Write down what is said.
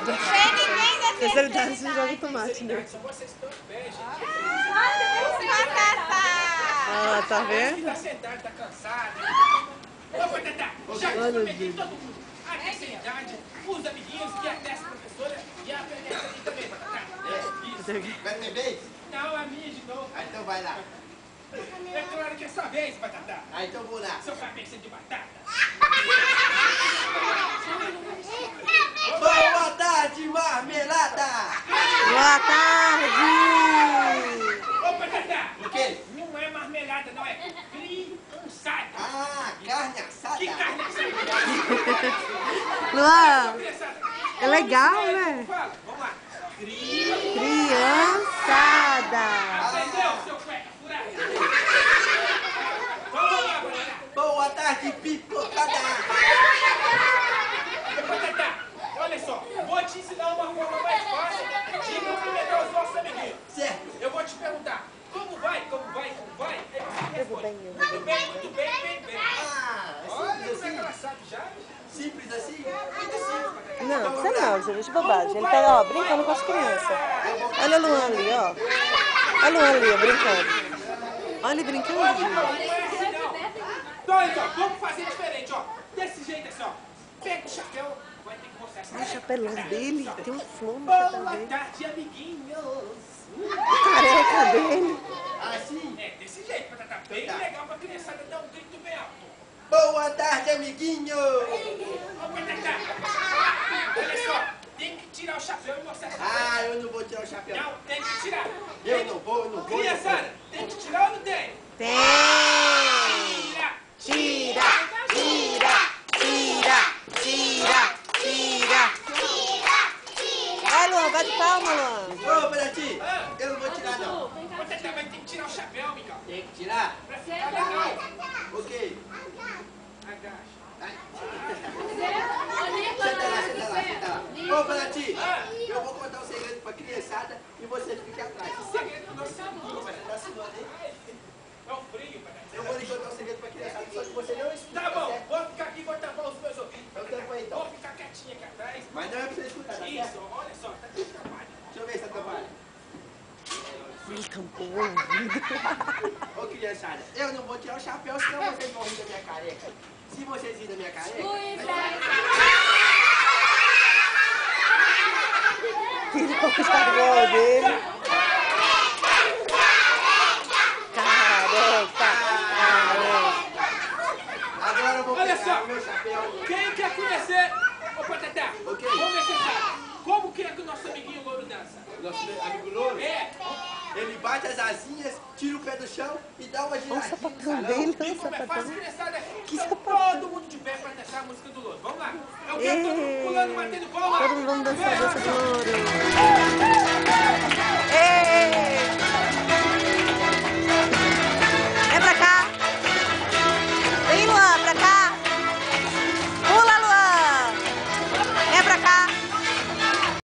Especialidade de joga tomate, né? Ah, tá vendo? Tá sentado, tá cansado. Ô, Patatá, já que eu prometi todo mundo. A terceira os amiguinhos que atestam a professora e a presença aqui também, Patatá. Isso. Vai ter vez? Não, a minha de novo. Ah, então vai lá. É claro que é sua vez, Patatá. Ah, então vou lá. Seu cabeça de batata. Boa tarde, marmelada! Boa tarde! Ô, Patatá. O quê? Não é marmelada, não, é criançada. Ah, carne assada. Que carne assada? Luan, Criançada. é legal, né? Fala, vamos lá. Criançada! Aprendeu, seu cueca furado? Vamos lá, Patatá. Boa tarde, pipocada! Patatá, olha só, vou te ensinar uma forma mais fácil de cumprimentar os nossos amiguinhos. Certo. Eu vou te perguntar, como vai? Aí você responde, muito bem, bem. Ah, é Olha simples como é que ela assim? sabe já. Simples assim? Muito simples. Não, você não, você de bobagem. Ele tá, ó, brincando com as crianças. Olha o Luan ali, ó. Olha o Luan ali, ó, brincando. Olha ele brincando, Não gente. é assim não. Então, vamos fazer diferente, ó. Desse jeito assim, ó. Pega o chapéu, vai ter que mostrar essa Olha o chapelão dele, tem um flor no chapéu Boa dele. tarde, amiguinhos. A careca dele. Assim? É, desse jeito, Patatá. Bem legal pra criançada dar um grito bem alto. Boa tarde, amiguinho! Ô, Patatá, olha só, tem que tirar o chapéu e mostrar essa Ah, eu não vou tirar o chapéu. Não, tem que tirar. Eu não vou. Criançada, tem que tirar ou não tem? Tem! Tira! Tira! Vai, Luan, bate palma, Luan. Ô, Paraty, eu não vou tirar não. Ô, Patatá, vai ter que tirar o chapéu, amigão. Tem que tirar? Pra ficar legal. Ok. Agacha. Senta lá. Ô, Paraty, eu vou contar um segredo pra criançada e você fica atrás. O segredo do nosso amiguinho, Você tá assinando aí? é o frio, Patatá. Eu vou lhe contar um segredo pra criançada, só que você não escuta. Tá bom, certo? vou ficar aqui e vou tapar os meus ouvidos. Então tampa aí, então. Vou ficar quietinho aqui atrás. Mas não é pra você escutar, tá Isso, certo? olha só, tá tudo tampado. Deixa eu ver se tá tampado. Ele tampou o ouvido. Ô, criançada, eu não vou tirar o chapéu, senão vocês vão rir da minha careca. Se vocês rirem da minha careca... Tirou o chapéu dele. Careca. Agora eu vou Olha pegar só. o meu chapéu. Quem quer conhecer, ô Patatá? Ok. Vamos ver se você sabe. Como que é que o nosso amiguinho louro dança? Nosso amigo louro, É, ele bate as asinhas, tira o pé do chão e dá uma Olha o giradinha. sapatão dele, olha e o como é fácil, sapatão. criançada? Que Então sapatão. todo mundo de pé pra dançar a música do louro. Vamos lá. Eu quero todo mundo pulando, batendo palma. Todo mundo vamos dançar a dança do louro.